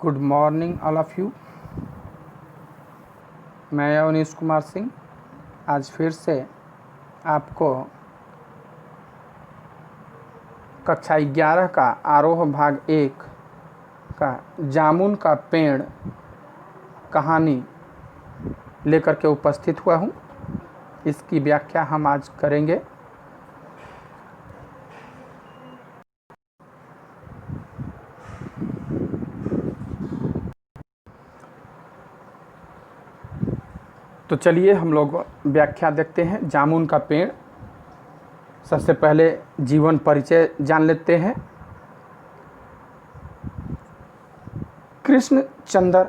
Good morning all of you. मैं अवनीश कुमार सिंह आज फिर से आपको कक्षा 11 का आरोह भाग 1 का जामुन का पेड़ कहानी लेकर के उपस्थित हुआ हूँ। इसकी व्याख्या हम आज करेंगे। तो चलिए हम लोग व्याख्या देखते हैं। जामुन का पेड़, सबसे पहले जीवन परिचय जान लेते हैं। कृष्णचंद्र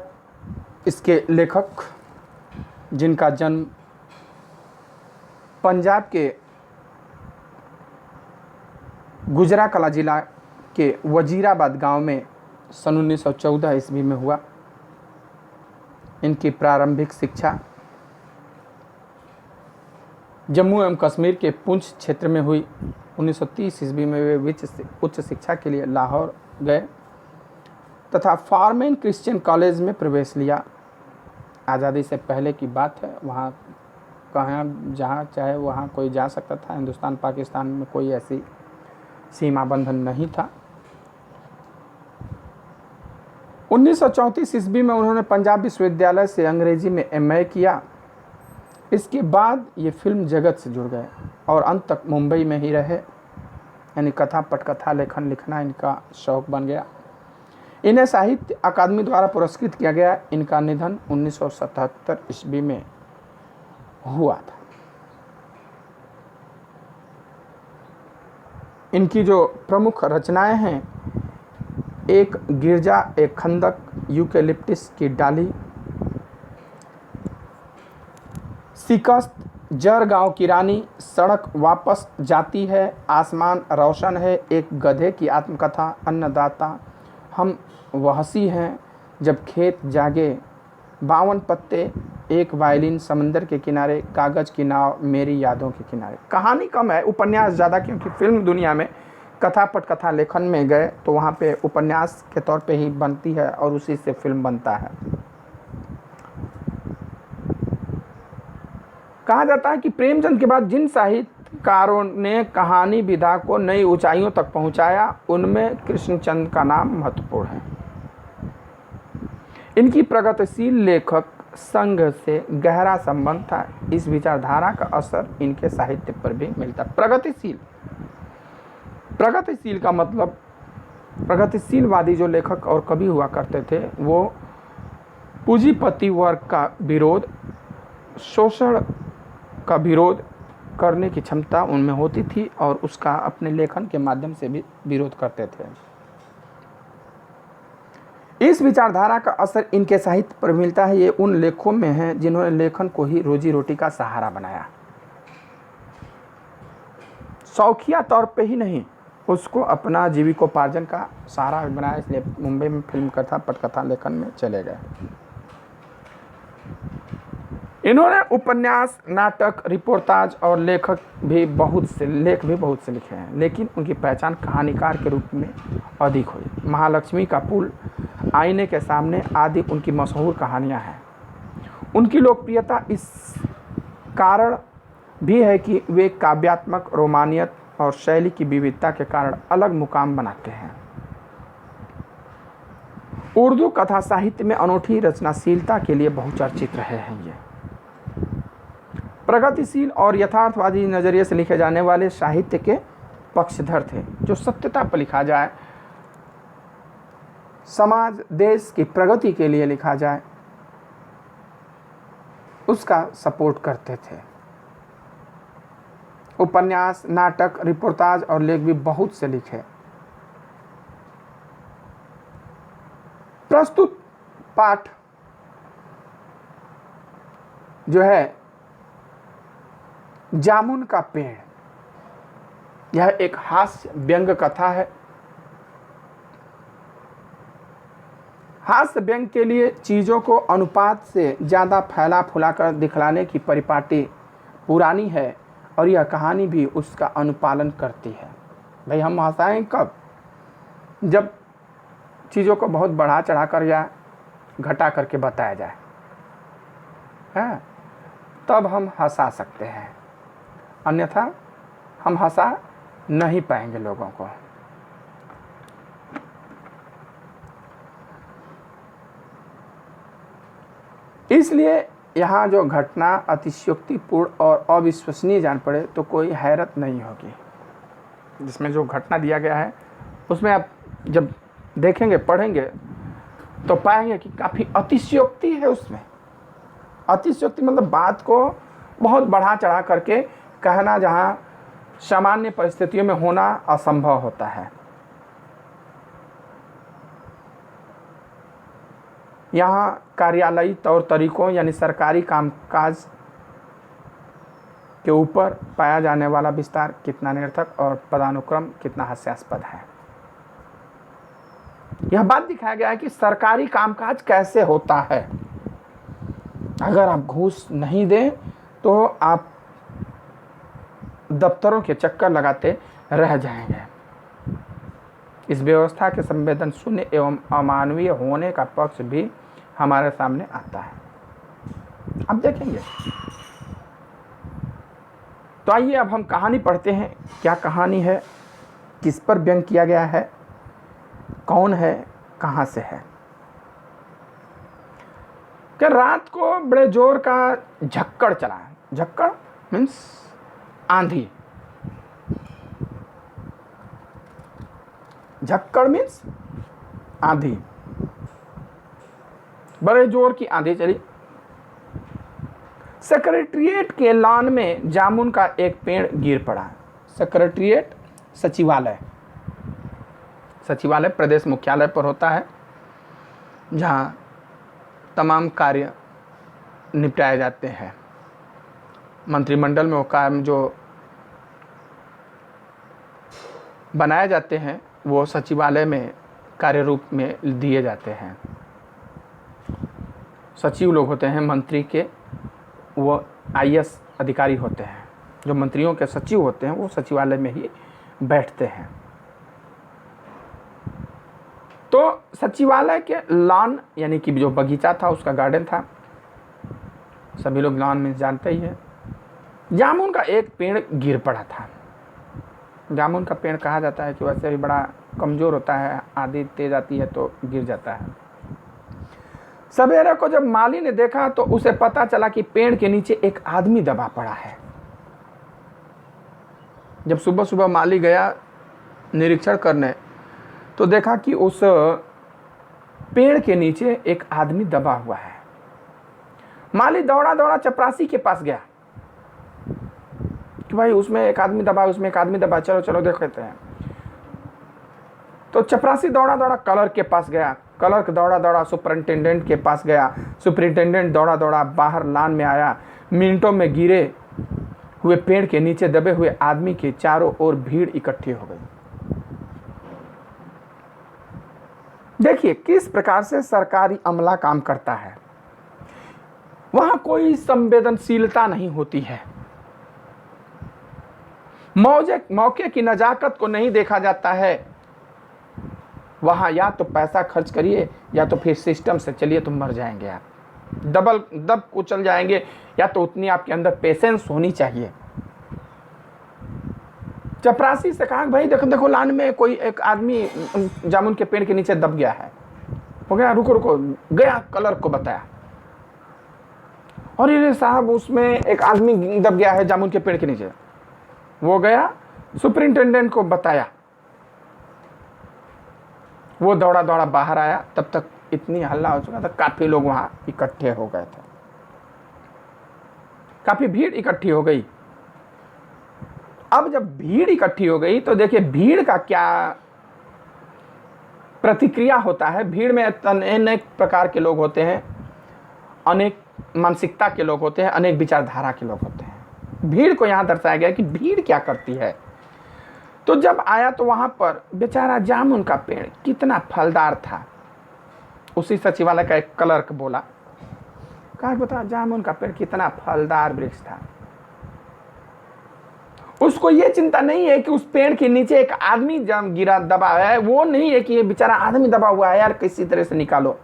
इसके लेखक, जिनका जन्म पंजाब के गुजराकला जिला के वजीराबाद गांव में सन 1914 ईस्वी में हुआ। इनकी प्रारंभिक शिक्षा जम्मू एवं कश्मीर के पुंछ क्षेत्र में हुई। 1930 ईस्वी में वे उच्च शिक्षा के लिए लाहौर गए तथा फार्मेन क्रिश्चियन कॉलेज में प्रवेश लिया। आज़ादी से पहले की बात है, वहाँ कहाँ जहाँ चाहे वहाँ कोई जा सकता था। हिंदुस्तान पाकिस्तान में कोई ऐसी सीमा बंधन नहीं था। 1934 ईस्वी में उन्होंने पंजाब विश्वविद्यालय से अंग्रेजी में MA किया। इसके बाद ये फिल्म जगत से जुड़ गए और अंत तक मुंबई में ही रहे। यानी कथा पटकथा लेखन लिखना इनका शौक बन गया। इन्हें साहित्य अकादमी द्वारा पुरस्कृत किया गया। इनका निधन 1977 ईस्वी में हुआ था। इनकी जो प्रमुख रचनाएं हैं, एक गिरजा, एक खंदक, यूकेलिप्टिस की डाली, शिकस्त, जर गांव की रानी, सड़क वापस जाती है, आसमान रोशन है, एक गधे की आत्मकथा, अन्नदाता, हम वहसी हैं, जब खेत जागे, 52 पत्ते, एक वायलिन, समंदर के किनारे, कागज की नाव, मेरी यादों के किनारे। कहानी कम है, उपन्यास ज़्यादा, क्योंकि फिल्म दुनिया में कथा पटकथा लेखन में गए तो वहाँ पे उपन्यास के तौर पे ही बनती है और उसी से फिल्म बनता है। कहा जाता है कि प्रेमचंद के बाद जिन साहित्यकारों ने कहानी विधा को नई ऊंचाइयों तक पहुंचाया, उनमें कृष्णचंद्र का नाम महत्वपूर्ण है। इनकी प्रगतिशील लेखक संघ से गहरा संबंध था। इस विचारधारा का असर इनके साहित्य पर भी मिलता। प्रगतिशील का मतलब, प्रगतिशीलवादी जो लेखक और कवि हुआ करते थे, वो पूंजीपति वर्ग का विरोध, शोषण का विरोध करने की क्षमता उनमें होती थी और उसका अपने लेखन के माध्यम से भी विरोध करते थे। इस विचारधारा का असर इनके साहित्य पर मिलता है। ये उन लेखकों में है जिन्होंने लेखन को ही रोजी रोटी का सहारा बनाया। शौकिया तौर पे ही नहीं, उसको अपना जीविकोपार्जन का सहारा बनाया। इसलिए मुंबई में फिल्म कथा पटकथा लेखन में चले गए। इन्होंने उपन्यास, नाटक, रिपोर्टाज और लेख भी बहुत से लिखे हैं, लेकिन उनकी पहचान कहानीकार के रूप में अधिक हुई। महालक्ष्मी का पुल, आईने के सामने आदि उनकी मशहूर कहानियां हैं। उनकी लोकप्रियता इस कारण भी है कि वे काव्यात्मक रोमानियत और शैली की विविधता के कारण अलग मुकाम बनाते हैं। उर्दू कथा साहित्य में अनूठी रचनाशीलता के लिए बहुचर्चित रहे हैं। ये प्रगतिशील और यथार्थवादी नजरिए से लिखे जाने वाले साहित्य के पक्षधर थे। जो सत्यता पर लिखा जाए, समाज देश की प्रगति के लिए लिखा जाए, उसका सपोर्ट करते थे। उपन्यास, नाटक, रिपोर्टाज और लेख भी बहुत से लिखे। प्रस्तुत पाठ जो है जामुन का पेड़, यह एक हास्य व्यंग कथा है। हास्य व्यंग के लिए चीज़ों को अनुपात से ज़्यादा फैला फुला कर दिखलाने की परिपाटी पुरानी है और यह कहानी भी उसका अनुपालन करती है। भाई हम हंसाएं कब? जब चीज़ों को बहुत बढ़ा चढ़ा कर या घटा करके बताया जाए, है, तब हम हंसा सकते हैं, अन्यथा हम हंसा नहीं पाएंगे लोगों को। इसलिए यहाँ जो घटना अतिशयोक्तिपूर्ण और अविश्वसनीय जान पड़े तो कोई हैरत नहीं होगी। जिसमें जो घटना दिया गया है उसमें आप जब देखेंगे, पढ़ेंगे तो पाएंगे कि काफ़ी अतिशयोक्ति है उसमें। अतिशयोक्ति मतलब बात को बहुत बढ़ा चढ़ा करके कहना, जहाँ सामान्य परिस्थितियों में होना असंभव होता है। यहाँ कार्यालयी तौर तरीकों यानी सरकारी कामकाज के ऊपर पाया जाने वाला विस्तार कितना निरर्थक और पदानुक्रम कितना हास्यास्पद है। यह बात दिखाया गया है कि सरकारी कामकाज कैसे होता है। अगर आप घूस नहीं दें तो आप दफ्तरों के चक्कर लगाते रह जाएंगे। इस व्यवस्था के संवेदन शून्य एवं अमानवीय होने का पक्ष भी हमारे सामने आता है। अब देखेंगे। तो आइए अब हम कहानी पढ़ते हैं। क्या कहानी है, किस पर व्यंग किया गया है, कौन है, कहाँ से है। कि रात को बड़े जोर का झक्कड़ चला। झक्कड़ मीन्स आंधी। झक्कड़ मीन्स आंधी। बड़े जोर की आंधी चली। सेक्रेटरिएट के लॉन में जामुन का एक पेड़ गिर पड़ा। सेक्रेटरिएट सचिवालय, सचिवालय प्रदेश मुख्यालय पर होता है, जहाँ तमाम कार्य निपटाए जाते हैं। मंत्रिमंडल में वो काम जो बनाए जाते हैं वो सचिवालय में कार्य रूप में दिए जाते हैं। सचिव लोग होते हैं मंत्री के, वो आईएएस अधिकारी होते हैं। जो मंत्रियों के सचिव होते हैं वो सचिवालय में ही बैठते हैं। तो सचिवालय के लॉन यानी कि जो बगीचा था, उसका गार्डन था, सभी लोग लॉन में जानते ही है। जामुन का एक पेड़ गिर पड़ा था। जामुन का पेड़ कहा जाता है कि वैसे भी बड़ा कमज़ोर होता है, आंधी तेज आती है तो गिर जाता है। सवेरे को जब माली ने देखा तो उसे पता चला कि पेड़ के नीचे एक आदमी दबा पड़ा है। जब सुबह सुबह माली गया निरीक्षण करने तो देखा कि उस पेड़ के नीचे एक आदमी दबा हुआ है। माली दौड़ा दौड़ा चपरासी के पास गया कि भाई उसमें एक आदमी दबा, उसमें एक आदमी दबा, चलो चलो देख लेते हैं। तो चपरासी दौड़ा दौड़ा कलर के पास गया। क्लर्क दौड़ा दौड़ा सुपरिंटेंडेंट के पास गया। सुपरिंटेंडेंट दौड़ा दौड़ा बाहर लान में आया। मिनटों में गिरे हुए पेड़ के नीचे दबे हुए आदमी के चारों ओर भीड़ इकट्ठी हो गई। देखिए किस प्रकार से सरकारी अमला काम करता है। वहां कोई संवेदनशीलता नहीं होती है। मौके की नजाकत को नहीं देखा जाता है। वहां या तो पैसा खर्च करिए या तो फिर सिस्टम से चलिए तो मर जाएंगे आप, दब कुचल जाएंगे, या तो उतनी आपके अंदर पेशेंस होनी चाहिए। चपरासी से कहा भाई देखो देखो लान में कोई एक आदमी जामुन के पेड़ के नीचे दब गया है। हो गया, रुको रुको, गया क्लर्क को बताया, और ये साहब उसमें एक आदमी दब गया है जामुन के पेड़ के नीचे। वो गया सुपरिंटेंडेंट को बताया। वो दौड़ा दौड़ा बाहर आया। तब तक इतनी हल्ला हो चुका था, काफी लोग वहां इकट्ठे हो गए थे, काफी भीड़ इकट्ठी हो गई। अब जब भीड़ इकट्ठी हो गई तो देखिए भीड़ का क्या प्रतिक्रिया होता है। भीड़ में अनेक प्रकार के लोग होते हैं, अनेक मानसिकता के लोग होते हैं, अनेक विचारधारा के लोग होते हैं। भीड़ को यहां दर्शाया गया कि भीड़ क्या करती है। तो जब आया तो वहां पर बेचारा जामुन का पेड़ कितना फलदार था। उसी सचिवालय का एक क्लर्क बोला, कहा बता जामुन का पेड़ कितना फलदार वृक्ष था। उसको ये चिंता नहीं है कि उस पेड़ के नीचे एक आदमी गिरा दबा है, वो नहीं है कि ये बेचारा आदमी दबा हुआ है यार, किसी तरह से निकालो।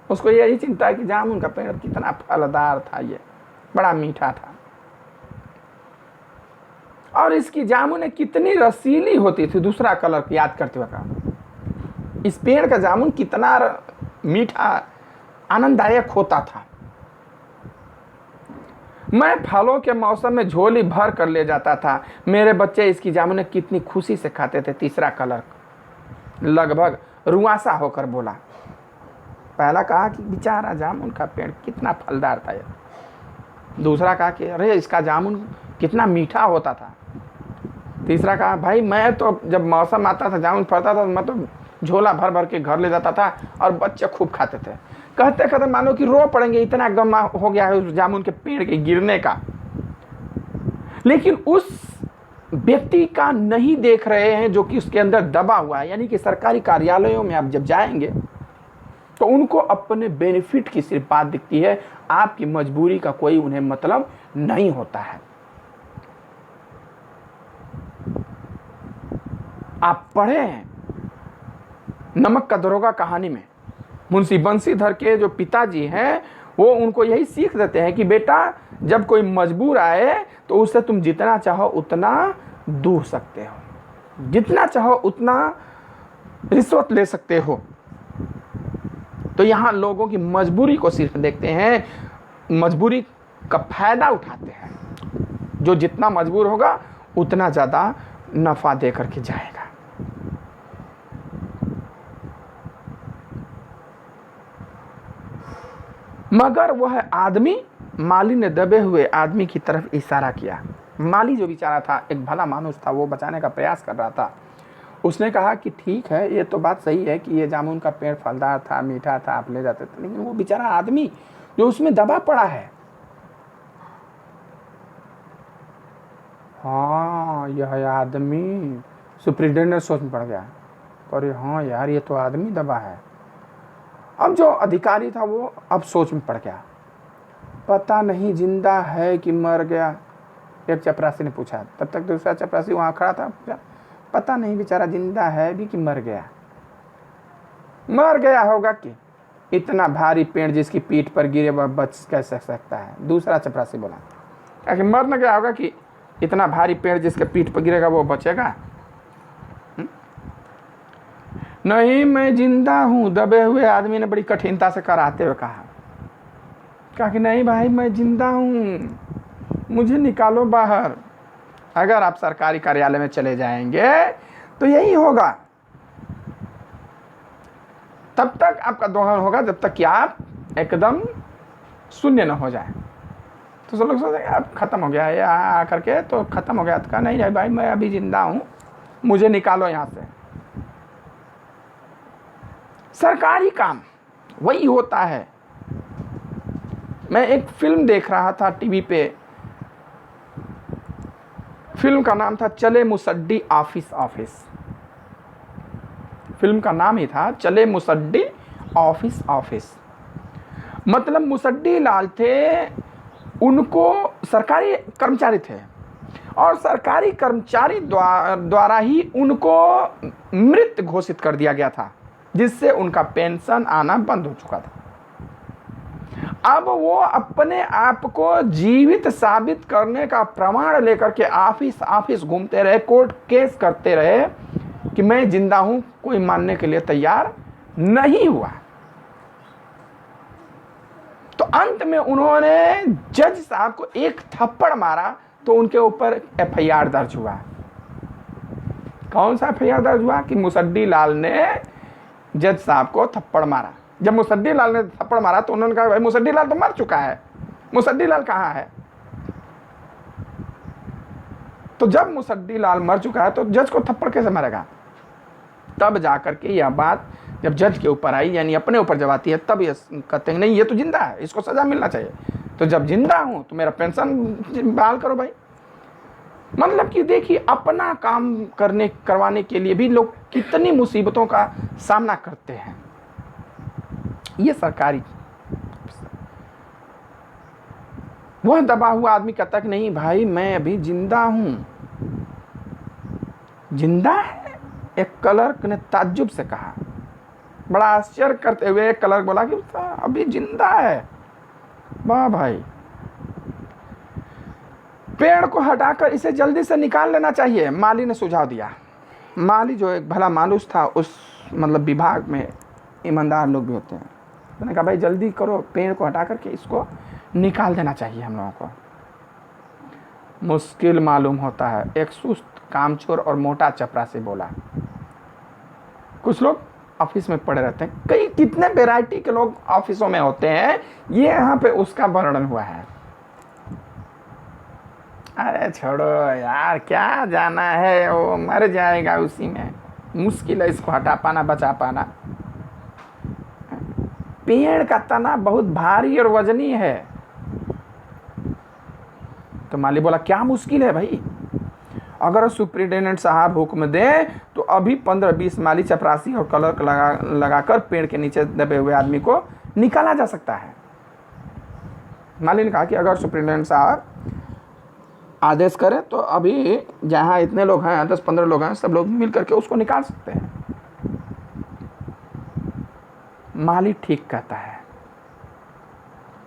उसको यही चिंता है कि जामुन का पेड़ कितना फलदार था, ये बड़ा मीठा था, और इसकी जामुन कितनी रसीली होती थी। दूसरा कलर याद करते हुए कहा, इस पेड़ का जामुन कितना मीठा आनंददायक होता था। मैं फलों के मौसम में झोली भर कर ले जाता था, मेरे बच्चे इसकी जामुन कितनी खुशी से खाते थे। तीसरा कलर लगभग रुआसा होकर बोला। पहला कहा कि बेचारा जामुन का पेड़ कितना फलदार था यार। दूसरा कहा कि अरे इसका जामुन कितना मीठा होता था। तीसरा कहा भाई मैं तो जब मौसम आता था जामुन फलता था, मैं तो झोला भर भर के घर ले जाता था और बच्चे खूब खाते थे। कहते कहते मानो कि रो पड़ेंगे, इतना गम हो गया है उस जामुन के पेड़ के गिरने का। लेकिन उस व्यक्ति का नहीं देख रहे हैं जो कि उसके अंदर दबा हुआ है। यानी कि सरकारी कार्यालयों में आप जब जाएंगे तो उनको अपने बेनिफिट की सिर्फ बात दिखती है, आपकी मजबूरी का कोई उन्हें मतलब नहीं होता है। आप पढ़े हैं नमक का दरोगा कहानी में, मुंशी बंसीधर के जो पिताजी हैं वो उनको यही सीख देते हैं कि बेटा जब कोई मजबूर आए तो उससे तुम जितना चाहो उतना दूर सकते हो, जितना चाहो उतना रिश्वत ले सकते हो। तो यहाँ लोगों की मजबूरी को सिर्फ देखते हैं, मजबूरी का फायदा उठाते हैं। जो जितना मजबूर होगा उतना ज़्यादा नफ़ा दे करके जाएगा। मगर वह आदमी, माली ने दबे हुए आदमी की तरफ इशारा किया। माली जो बेचारा था, एक भला मानुस था, वो बचाने का प्रयास कर रहा था। उसने कहा कि ठीक है, ये तो बात सही है कि ये जामुन का पेड़ फलदार था, मीठा था, आप ले जाते थे, लेकिन वो बेचारा आदमी जो उसमें दबा पड़ा है, हाँ यह आदमी, सुप्रिटेंडेंट सोच में पड़ गया, अरे हाँ यार ये तो आदमी दबा है। अब जो अधिकारी था वो अब सोच में पड़ गया, पता नहीं जिंदा है कि मर गया। एक चपरासी ने पूछा, तब तक दूसरा चपरासी वहाँ खड़ा था, पता नहीं बेचारा जिंदा है भी कि मर गया। मर गया होगा कि इतना भारी पेड़ जिसकी पीठ पर गिरे वह बच कैसे सकता है। दूसरा चपरासी बोला, क्या कि मर न गया होगा कि इतना भारी पेड़ जिसके पीठ पर गिरेगा वो बचेगा। नहीं मैं जिंदा हूँ, दबे हुए आदमी ने बड़ी कठिनता से कराते हुए कहा कि नहीं भाई मैं जिंदा हूँ, मुझे निकालो बाहर। अगर आप सरकारी कार्यालय में चले जाएंगे तो यही होगा, तब तक आपका दोहन होगा जब तक कि आप एकदम शून्य न हो जाए। तो सब लोग सोचते हैं अब खत्म हो गया, यहाँ आकर के तो खत्म हो गया। तो कहा नहीं भाई मैं अभी जिंदा हूँ, मुझे निकालो यहाँ से। सरकारी काम वही होता है। मैं एक फिल्म देख रहा था टीवी पे, फिल्म का नाम था चले मुसड्डी ऑफिस ऑफिस। फिल्म का नाम ही था चले मुसड्डी ऑफिस ऑफिस। मतलब मुसड्डी लाल थे, उनको सरकारी कर्मचारी थे और सरकारी कर्मचारी द्वारा ही उनको मृत घोषित कर दिया गया था, जिससे उनका पेंशन आना बंद हो चुका था। अब वो अपने आप को जीवित साबित करने का प्रमाण लेकर के ऑफिस ऑफिस घूमते रहे, कोर्ट केस करते रहे कि मैं जिंदा हूं। कोई मानने के लिए तैयार नहीं हुआ। तो अंत में उन्होंने जज साहब को एक थप्पड़ मारा तो उनके ऊपर एफआईआर दर्ज हुआ। कौन सा एफआईआर दर्ज हुआ कि मुसड्डी लाल ने जज साहब को थप्पड़ मारा। जब मुसड्डी लाल ने थप्पड़ मारा तो उन्होंने कहा भाई मुसड्डी लाल तो मर चुका है, मुसड्डी लाल कहाँ है। तो जब मुसड्डी लाल मर चुका है तो जज को थप्पड़ कैसे मारेगा। तब जाकर के यह बात जब जज के ऊपर आई, यानी अपने ऊपर जब आती है, तब ये कहते हैं नहीं ये तो जिंदा है, इसको सजा मिलना चाहिए। तो जब जिंदा हूं तो मेरा पेंशन बहाल करो भाई। मतलब कि देखिए अपना काम करवाने के लिए भी लोग कितनी मुसीबतों का सामना करते हैं। ये सरकारी, वह दबा हुआ आदमी कहता कि नहीं भाई मैं अभी जिंदा हूं, जिंदा है? एक क्लर्क ने ताज्जुब से कहा। बड़ा आश्चर्य करते हुए एक क्लर्क बोला कि अभी जिंदा है। वाह भाई, पेड़ को हटाकर इसे जल्दी से निकाल लेना चाहिए, माली ने सुझाव दिया। माली जो एक भला मानुस था, उस मतलब विभाग में ईमानदार लोग भी होते हैं, मैंने कहा भाई जल्दी करो, पेड़ को हटा करके इसको निकाल देना चाहिए हम लोगों को। मुश्किल मालूम होता है, एक सुस्त कामचोर और मोटा चपरासी बोला। कुछ लोग ऑफिस में पड़े रहते हैं, कई कितने वैरायटी के लोग ऑफिसों में होते हैं, ये यहाँ पे उसका वर्णन हुआ है। अरे छोड़ो यार, क्या जाना है, वो मर जाएगा उसी में, मुश्किल है इसको हटा पाना, बचा पाना। पेड़ का तना बहुत भारी और वजनी है। तो माली बोला क्या मुश्किल है भाई, अगर सुप्रिंटेंडेंट साहब हुक्म दे तो अभी 15-20 माली चपरासी और क्लर्क लगाकर पेड़ के नीचे दबे हुए आदमी को निकाला जा सकता है। माली ने कहा कि अगर सुप्रिंटेंडेंट साहब आदेश करें तो अभी जहाँ इतने लोग हैं, 10-15 लोग हैं, सब लोग मिल करके उसको निकाल सकते हैं। माली ठीक कहता है।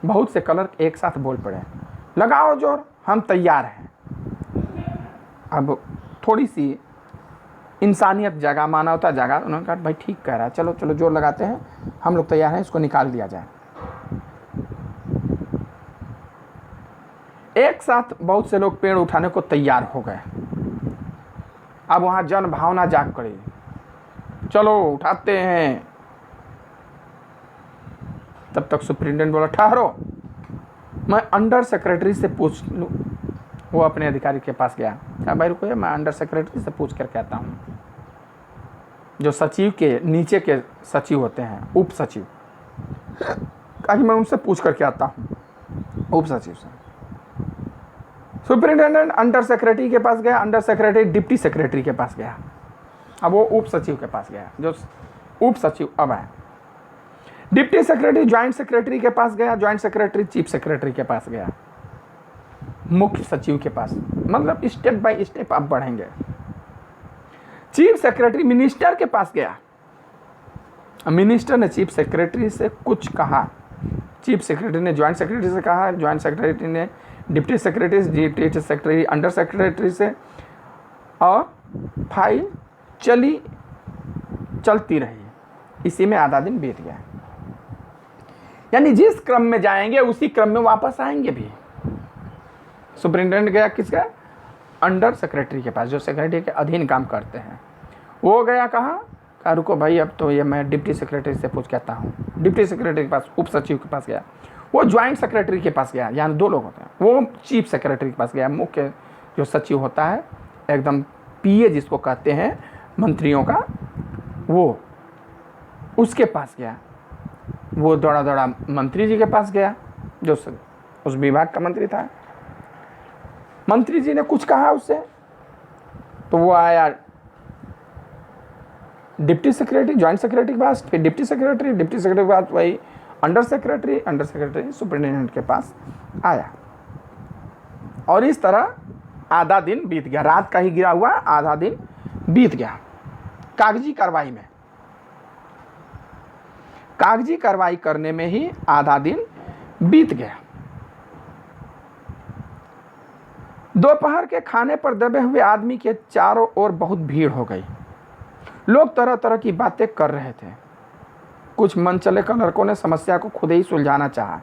बहुत से क्लर्क एक साथ बोल पड़े, लगाओ जोर, हम तैयार हैं। अब थोड़ी सी इंसानियत जगा, मानवता जगा, उन्होंने कहा भाई ठीक कह रहा है, चलो चलो जोर लगाते हैं, हम लोग तैयार हैं, इसको निकाल दिया जाए। एक साथ बहुत से लोग पेड़ उठाने को तैयार हो गए। अब वहां जन भावना जाग पड़ी, चलो उठाते हैं। तब तक सुप्रिंटेंडेंट बोला ठहरो, मैं अंडर सेक्रेटरी से पूछ लूं। वो अपने अधिकारी के पास गया, कहा भाई रुको, मैं अंडर सेक्रेटरी से पूछ कर कहता हूँ। जो सचिव के नीचे के सचिव होते हैं, उप सचिव, कहा कि मैं उनसे पूछ करके आता हूँ, उप सचिव से। सुप्रिंटेंडेंट अंडर सेक्रेटरी के पास गया, अंडर सेक्रेटरी डिप्टी सेक्रेटरी के पास गया, अब वो उप सचिव के पास गया, जो उप सचिव अब है। डिप्टी सेक्रेटरी ज्वाइंट सेक्रेटरी के पास गया, ज्वाइंट सेक्रेटरी चीफ सेक्रेटरी के पास गया, मुख्य सचिव के पास, मतलब स्टेप बाय स्टेप आप बढ़ेंगे। चीफ सेक्रेटरी मिनिस्टर के पास गया, मिनिस्टर ने चीफ सेक्रेटरी से कुछ कहा, चीफ सेक्रेटरी ने ज्वाइंट सेक्रेटरी से कहा, ज्वाइंट सेक्रेटरी ने डिप्टी सेक्रेटरी से, डिप्टी सेक्रेटरी अंडर सेक्रेटरी से, और फाइल चलती रही। इसी में आधा दिन बीत गया। यानी जिस क्रम में जाएंगे उसी क्रम में वापस आएंगे भी। सुप्रिंटेंडेंट गया किसका? अंडर सेक्रेटरी के पास, जो सेक्रेटरी के अधीन काम करते हैं। वो गया कहाँ? कहा रुको भाई, अब तो ये मैं डिप्टी सेक्रेटरी से पूछ कहता हूँ। डिप्टी सेक्रेटरी के पास, उप सचिव के पास गया। वो ज्वाइंट सेक्रेटरी के पास गया, यहाँ 2 लोग होते हैं। वो चीफ सेक्रेटरी के पास गया, मुख्य जो सचिव होता है, एकदम पीए जिसको कहते हैं मंत्रियों का, वो उसके पास गया। वो दौड़ा दौड़ा मंत्री जी के पास गया, जो उस विभाग का मंत्री था। मंत्री जी ने कुछ कहा उससे, तो वो आया डिप्टी सेक्रेटरी, ज्वाइंट सेक्रेटरी के पास, फिर डिप्टी सेक्रेटरी के पास, वही अंडर सेक्रेटरी सुप्रिंटेंडेंट के पास आया। और इस तरह आधा दिन बीत गया। रात का ही गिरा हुआ आधा दिन बीत गया कागजी कार्रवाई में। कागजी कार्रवाई करने में ही आधा दिन बीत गया। दोपहर के खाने पर दबे हुए आदमी के चारों ओर बहुत भीड़ हो गई। लोग तरह तरह की बातें कर रहे थे। कुछ मनचले क्लर्कों ने समस्या को खुद ही सुलझाना चाहा,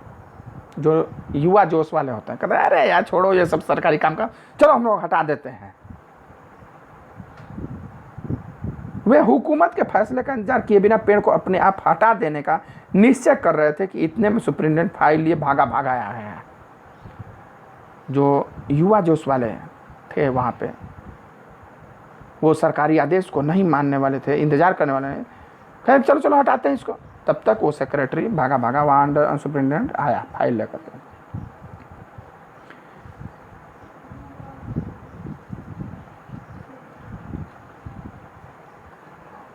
जो युवा जोश वाले होते हैं। कहते हैं अरे यार छोड़ो ये सब सरकारी काम का, चलो हम लोग हटा देते हैं। वे हुकूमत के फैसले का इंतजार किए बिना पेड़ को अपने आप हटा देने का निश्चय कर रहे थे कि इतने में सुप्रिंटेंडेंट फाइल लिए भागा आया है। जो युवा जोश वाले थे वहाँ पे, वो सरकारी आदेश को नहीं मानने वाले थे, इंतजार करने वाले हैं। खैर चलो चलो हटाते हैं इसको। तब तक वो सेक्रेटरी भागा वहाँ अंडर सुप्रिंटेंडेंट आया फाइल लेकर के।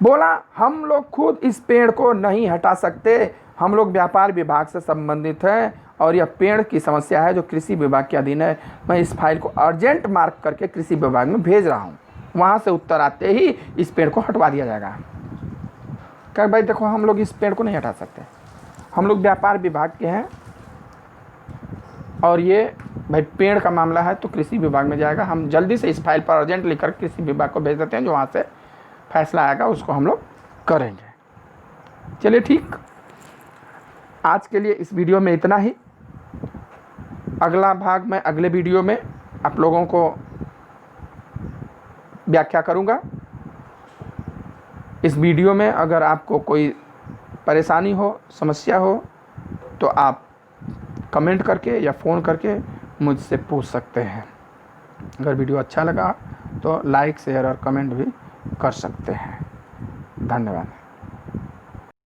बोला हम लोग खुद इस पेड़ को नहीं हटा सकते, हम लोग व्यापार विभाग से संबंधित हैं और यह पेड़ की समस्या है जो कृषि विभाग के अधीन है। मैं इस फाइल को अर्जेंट मार्क करके कृषि विभाग में भेज रहा हूँ। वहाँ से उत्तर आते ही इस पेड़ को हटवा दिया जाएगा। क्या भाई देखो, हम लोग इस पेड़ को नहीं हटा सकते, हम लोग व्यापार विभाग के हैं और ये भाई पेड़ का मामला है तो कृषि विभाग में जाएगा। हम जल्दी से इस फाइल पर अर्जेंट लिखकर कृषि विभाग को भेज देते हैं, जो वहाँ से फैसला आएगा उसको हम लोग करेंगे। चलिए ठीक, आज के लिए इस वीडियो में इतना ही। अगला भाग मैं अगले वीडियो में आप लोगों को व्याख्या करूँगा। इस वीडियो में अगर आपको कोई परेशानी हो, समस्या हो, तो आप कमेंट करके या फ़ोन करके मुझसे पूछ सकते हैं। अगर वीडियो अच्छा लगा तो लाइक, शेयर और कमेंट भी कर सकते हैं। धन्यवाद।